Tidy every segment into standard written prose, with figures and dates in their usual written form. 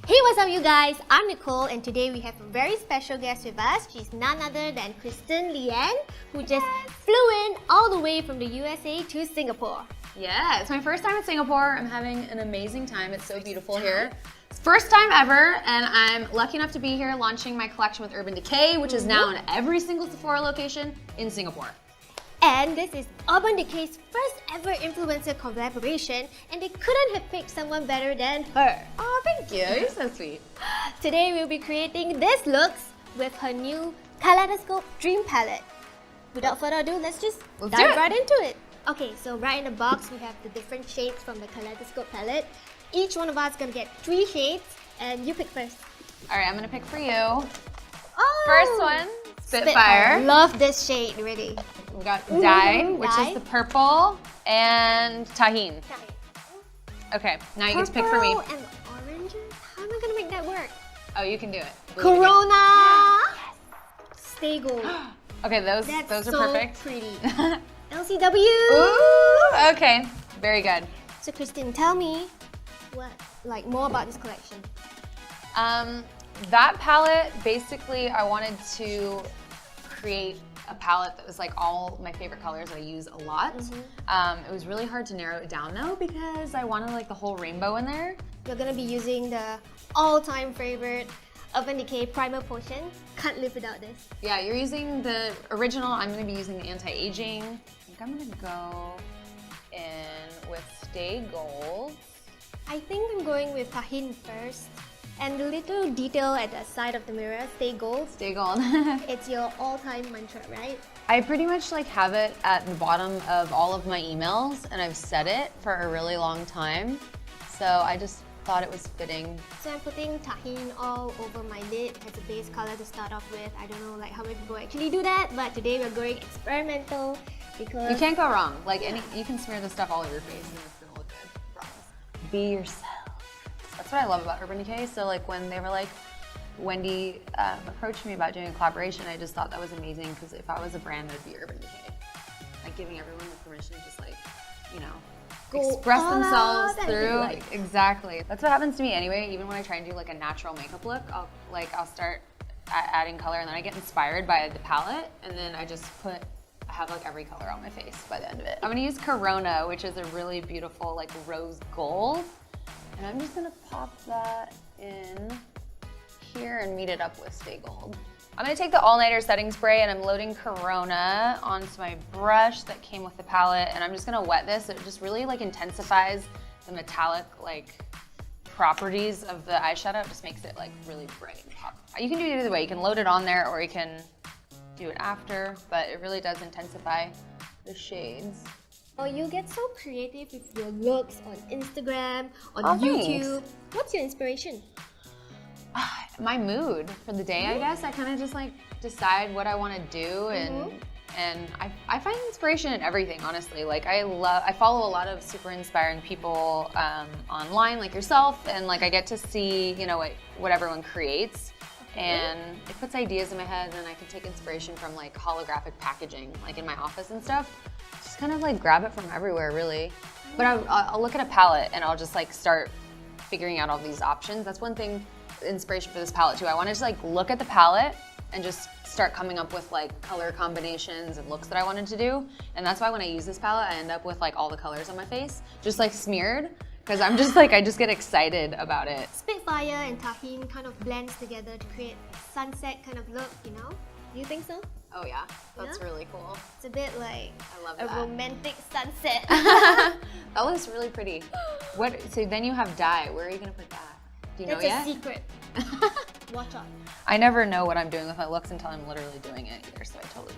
Hey, what's up you guys? I'm Nicole and today we have a very special guest with us. She's none other than Kristen Leanne, who just flew in all the way from the USA to Singapore. Yeah, it's my first time in Singapore. I'm having an amazing time. It's so beautiful here. First time ever, and I'm lucky enough to be here launching my collection with Urban Decay, which is now in every single Sephora location in Singapore. And this is Urban Decay's first ever influencer collaboration, and they couldn't have picked someone better than her. Oh, thank you. You're so sweet. Today we'll be creating these looks with her new Kaleidoscope Dream Palette. Without further ado, let's just dive right into it. Okay, so right in the box we have the different shades from the Kaleidoscope palette. Each one of us is gonna get 3 shades, and you pick first. All right, I'm gonna pick for you. Oh! First one, Spitfire. Love this shade, really. We got Dye, which is the purple, and Tahine. Okay, now you get to pick for me. Purple and oranges? How am I gonna make that work? Oh, you can do it. Corona! Yes. Stay gold. Okay, those are perfect. Pretty. LCW! Ooh, okay, very good. So Kristen, tell me more about this collection. That palette, basically I wanted to create a palette that was like all my favorite colors that I use a lot. It was really hard to narrow it down though because I wanted like the whole rainbow in there. You're gonna be using the all-time favorite Urban Decay Primer Potion. Can't live without this. Yeah, you're using the original. I'm gonna be using the anti-aging. I think I'm gonna go in with Stay Gold. I think I'm going with Tahine first. And the little detail at the side of the mirror, Stay Gold. Stay Gold. It's your all-time mantra, right? I pretty much like have it at the bottom of all of my emails, and I've said it for a really long time. So I just thought it was fitting. So I'm putting Tahine all over my lid as a base color to start off with. I don't know how many people actually do that, but today we're going experimental because you can't go wrong. You can smear this stuff all over your face and it's gonna look good. Promise. Be yourself. That's what I love about Urban Decay. So when they were like, Wendy approached me about doing a collaboration, I just thought that was amazing because if I was a brand, I'd be Urban Decay. Like giving everyone the permission to just express themselves through. Exactly. That's what happens to me anyway. Even when I try and do like a natural makeup look, I'll start adding color and then I get inspired by the palette and then I have like every color on my face by the end of it. I'm gonna use Corona, which is a really beautiful like rose gold. And I'm just gonna pop that in here and meet it up with Stay Gold. I'm gonna take the All Nighter setting spray and I'm loading Corona onto my brush that came with the palette and I'm just gonna wet this. It just really intensifies the metallic properties of the eyeshadow. It just makes it really bright and pop. You can do it either way. You can load it on there or you can do it after, but it really does intensify the shades. Oh, you get so creative with your looks on Instagram, on YouTube. Thanks. What's your inspiration? My mood for the day, I guess. I kind of just decide what I want to do and I find inspiration in everything, honestly. I follow a lot of super inspiring people online like yourself and I get to see, what everyone creates. And it puts ideas in my head and I can take inspiration from holographic packaging in my office and stuff. Just kind of grab it from everywhere really. But I'll look at a palette and I'll just start figuring out all these options. That's one thing, inspiration for this palette too. I want to just look at the palette and just start coming up with color combinations and looks that I wanted to do. And that's why when I use this palette, I end up with all the colors on my face, just smeared. Because I'm just I just get excited about it. Spitfire and Tahine kind of blends together to create a sunset kind of look, Do you think so? Oh yeah, that's really cool. It's a bit I love a romantic sunset. That looks really pretty. So then you have Dye. Where are you gonna put that? Do you know yet? It's a secret. Watch out. I never know what I'm doing with my looks until I'm literally doing it either, so I totally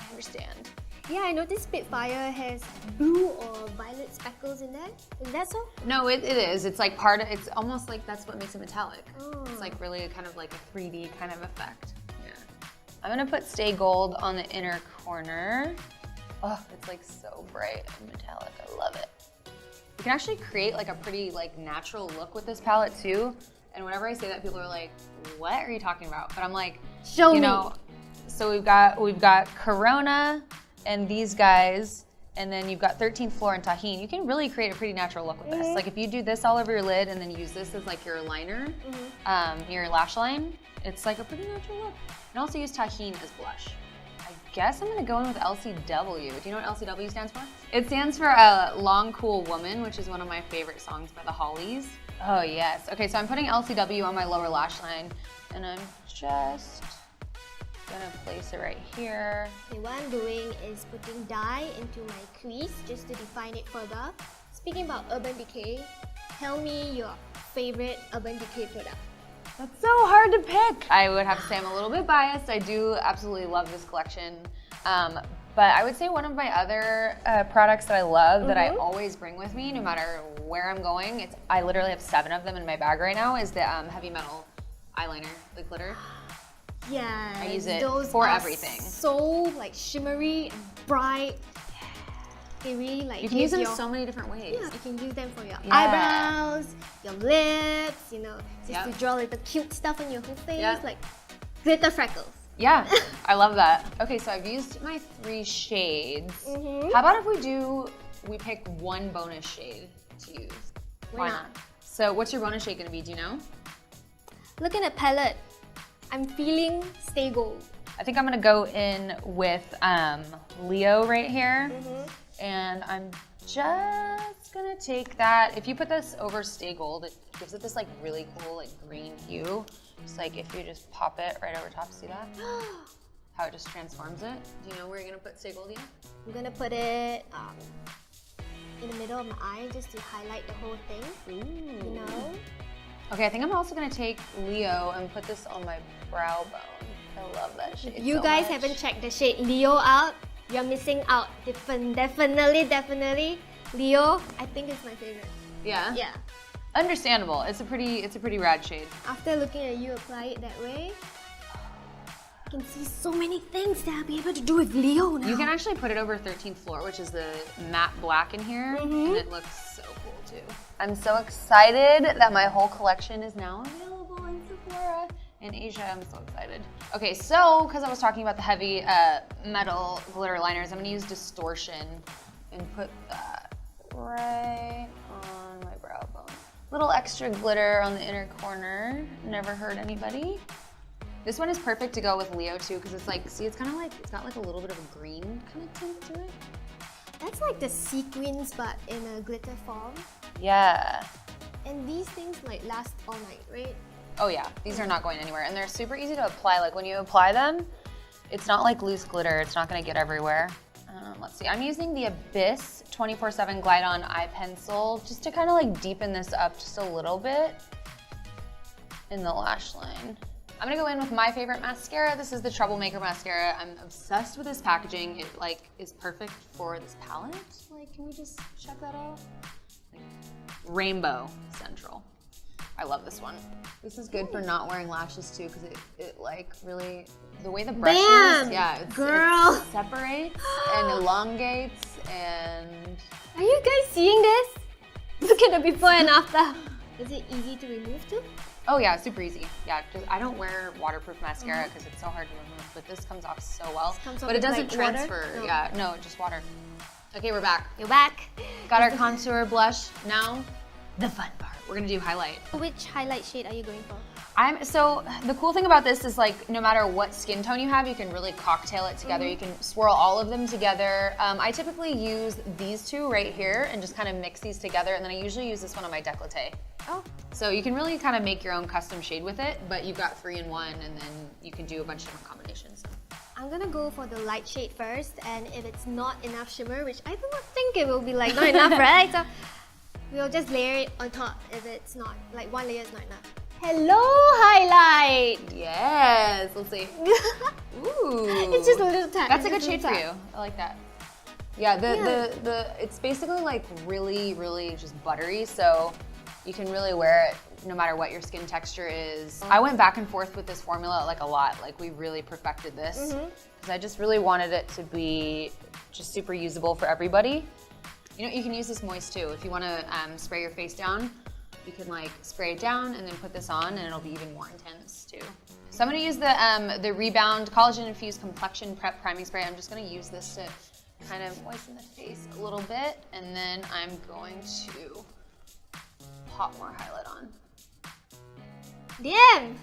understand. Yeah, I noticed Spitfire has blue or violet speckles in there. Is that so? No, it is. It's it's almost that's what makes it metallic. Oh. It's really kind of a 3D kind of effect. Yeah. I'm gonna put Stay Gold on the inner corner. Oh, it's so bright and metallic. I love it. You can actually create a pretty natural look with this palette too. And whenever I say that, people are like, "What are you talking about?" But I'm like, show me. So we've got Corona and these guys, And then you've got 13th floor and Tahine. You can really create a pretty natural look with this. Like if you do this all over your lid and then use this as like your liner, your lash line, it's like a pretty natural look. You can also use Tahine as blush. I guess I'm gonna go in with LCW. Do you know what LCW stands for? It stands for Long Cool Woman, which is one of my favorite songs by the Hollies. Oh yes. Okay, so I'm putting LCW on my lower lash line and I'm just gonna place it right here. Okay, what I'm doing is putting dye into my crease just to define it further. Speaking about Urban Decay, tell me your favorite Urban Decay product. That's so hard to pick. I would have to say I'm a little bit biased. I do absolutely love this collection. But I would say one of my other products that I love that I always bring with me no matter where I'm going, I literally have 7 of them in my bag right now, is the Heavy Metal eyeliner, the glitter. Yeah, I use it those for are everything. So like shimmery and bright. They really like you can use them so many different ways. Yeah, you can use them for your eyebrows, your lips, you know, just to draw like the cute stuff on your whole face, like glitter freckles. Yeah, I love that. Okay, so I've used my 3 shades. How about if we pick one bonus shade to use? Why not? So what's your bonus shade gonna be, do you know? Looking at palette, I'm feeling Stay Gold. I think I'm gonna go in with Leo right here. And I'm just gonna take that. If you put this over Stay Gold, it gives it this like really cool like green hue. Just like if you just pop it right over top, see that? How it just transforms it. Do you know where you're gonna put Stay Gold in? I'm gonna put it in the middle of my eye just to highlight the whole thing. Ooh. You know? Okay, I think I'm also gonna take Leo and put this on my brow bone. I love that shade. If you guys haven't checked the shade Leo out, you're missing out. Definitely. Leo, I think it's my favorite. Yeah? Yeah. Understandable. It's a pretty rad shade. After looking at you apply it that way, I can see so many things that I'll be able to do with Leo now. You can actually put it over 13th floor, which is the matte black in here, and it looks so cool too. I'm so excited that my whole collection is now available in Sephora. In Asia, I'm so excited. Okay, so, because I was talking about the heavy metal glitter liners, I'm gonna use Distortion and put that right on my brow bone. Little extra glitter on the inner corner, never hurt anybody. This one is perfect to go with Leo too, because it's like, see, it's kind of like, it's got like a little bit of a green kind of tint to it. That's like the sequins, but in a glitter form. Yeah. And these things like last all night, right? Oh yeah, these are not going anywhere, and they're super easy to apply. Like when you apply them, it's not like loose glitter. It's not gonna get everywhere. Let's see, I'm using the Abyss 24/7 Glide On Eye Pencil just to kind of like deepen this up just a little bit in the lash line. I'm gonna go in with my favorite mascara. This is the Troublemaker mascara. I'm obsessed with this packaging. It like is perfect for this palette. Like, can we just check that out? Like, Rainbow Central. I love this one. This is good for not wearing lashes too, because it like really, the way the brush is, yeah, it separates and elongates and... Are you guys seeing this? Look at the before and after. Is it easy to remove too? Oh yeah, super easy. Yeah, I don't wear waterproof mascara because it's so hard to remove, but this comes off so well. But it doesn't transfer. No. Yeah, no, just water. Okay, we're back. You're back. Got our contour blush. Now, the fun part. We're gonna do highlight. Which highlight shade are you going for? So the cool thing about this is like no matter what skin tone you have, you can really cocktail it together. You can swirl all of them together. I typically use these two right here and just kind of mix these together, and then I usually use this one on my décolleté. Oh. So you can really kind of make your own custom shade with it, but you've got 3 in 1, and then you can do a bunch of different combinations. I'm gonna go for the light shade first, and if it's not enough shimmer, which I do not think it will be like not enough, right? So we'll just layer it on top if it's not, like one layer is not enough. Hello, highlight! Yes, let's see. Ooh. It's just a little tap. That's a good shade for you. I like that. Yeah, it's basically like really, really just buttery, so you can really wear it no matter what your skin texture is. I went back and forth with this formula like a lot. Like we really perfected this because I just really wanted it to be just super usable for everybody. You know, you can use this moist too. If you want to spray your face down, you can like spray it down and then put this on and it'll be even more intense too. So I'm gonna use the Rebound Collagen Infused Complexion Prep Priming Spray. I'm just gonna use this to kind of moisten the face a little bit, and then I'm going to pop more highlight on. Damn!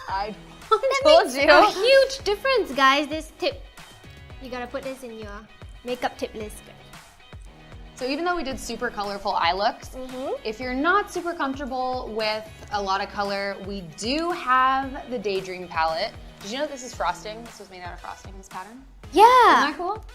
I That told makes you. a huge difference, guys. This tip, you gotta put this in your makeup tip list. So even though we did super colorful eye looks, if you're not super comfortable with a lot of color, we do have the Daydream palette. Did you know this is frosting? This was made out of frosting, this pattern. Yeah! Isn't that cool?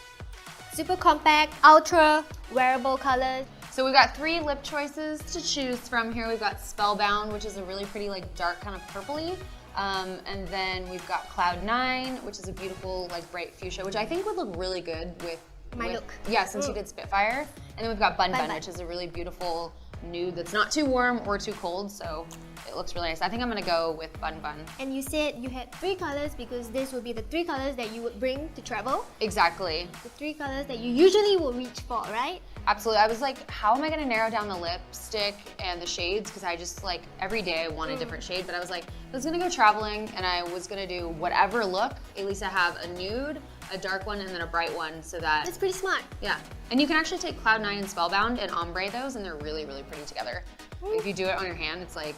Super compact, ultra wearable colors. So we've got 3 lip choices to choose from here. We've got Spellbound, which is a really pretty like dark kind of purpley. And then we've got Cloud 9, which is a beautiful like bright fuchsia, which I think would look really good with My look. Yeah, since you did Spitfire. And then we've got Bun Bun Bun, Bun. which is a really beautiful nude that's not too warm or too cold, so it looks really nice. I think I'm gonna go with Bun Bun. And you said you had 3 colors because this would be the 3 colors that you would bring to travel. Exactly. The 3 colors that you usually will reach for, right? Absolutely. I was like, how am I gonna narrow down the lipstick and the shades? Because I just like, every day I want a different shade, but I was like, I was gonna go traveling and I was gonna do whatever look, at least I have a nude, a dark one, and then a bright one so that, That's pretty smart. yeah. And you can actually take Cloud 9 and Spellbound and ombre those and they're really, really pretty together. If you do it on your hand, it's like,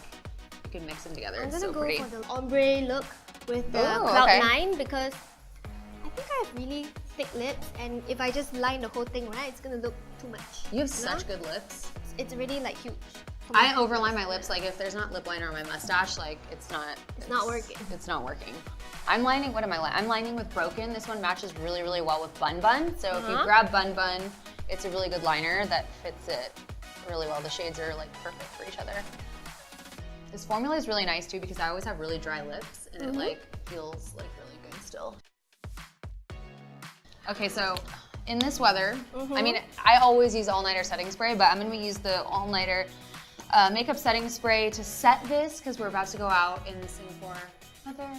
you can mix them together. I'm It's gonna so go pretty. for the ombre look with the Ooh, Cloud okay. 9 because I think I have really thick lips and if I just line the whole thing right, it's gonna look too much. You have such good lips. It's really like huge. I overline my lips, like if there's not lip liner on my mustache, like it's not working. It's not working. I'm lining, what am I lining? I'm lining with Broken. This one matches really, really well with Bun Bun. So if you grab Bun Bun, it's a really good liner that fits it really well. The shades are like perfect for each other. This formula is really nice too because I always have really dry lips and it like feels like really good still. Okay, so in this weather, I mean, I always use all-nighter setting spray, but I'm gonna use the all-nighter makeup setting spray to set this because we're about to go out in the Singapore weather.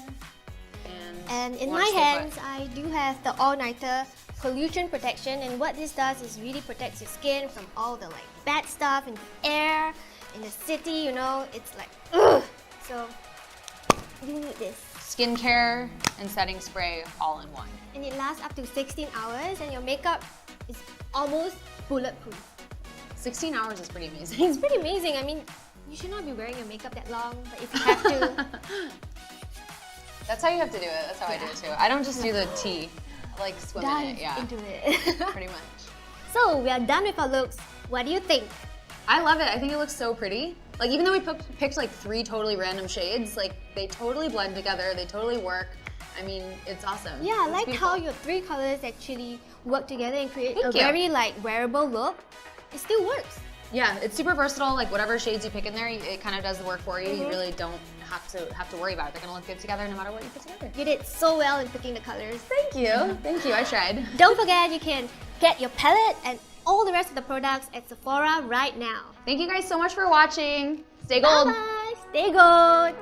And in wanna my stay hands, put. I do have the all-nighter pollution protection, and what this does is really protects your skin from all the like bad stuff in the air, in the city, you know, it's like, ugh. So you need this. Skincare and setting spray all in one. And it lasts up to 16 hours, and your makeup is almost bulletproof. 16 hours is pretty amazing. It's pretty amazing. I mean, you should not be wearing your makeup that long, but if you have to, That's how you have to do it. That's how I do it too. I don't just do the tea. I like swim in dive it, yeah. into it. Pretty much. So we are done with our looks. What do you think? I love it. I think it looks so pretty. Like even though we picked like 3 totally random shades, like they totally blend together. They totally work. I mean, it's awesome. Yeah, I It's like beautiful. how your 3 colors actually work together and create Thank a you. very like wearable look. It still works. Yeah, it's super versatile. Like whatever shades you pick in there, it kind of does the work for you. You really don't have to worry about it. They're gonna look good together no matter what you put together. You did so well in picking the colors. Thank you. Thank you. I tried. Don't forget, you can get your palette and all the rest of the products at Sephora right now. Thank you guys so much for watching. Stay gold. Bye-bye. Stay gold.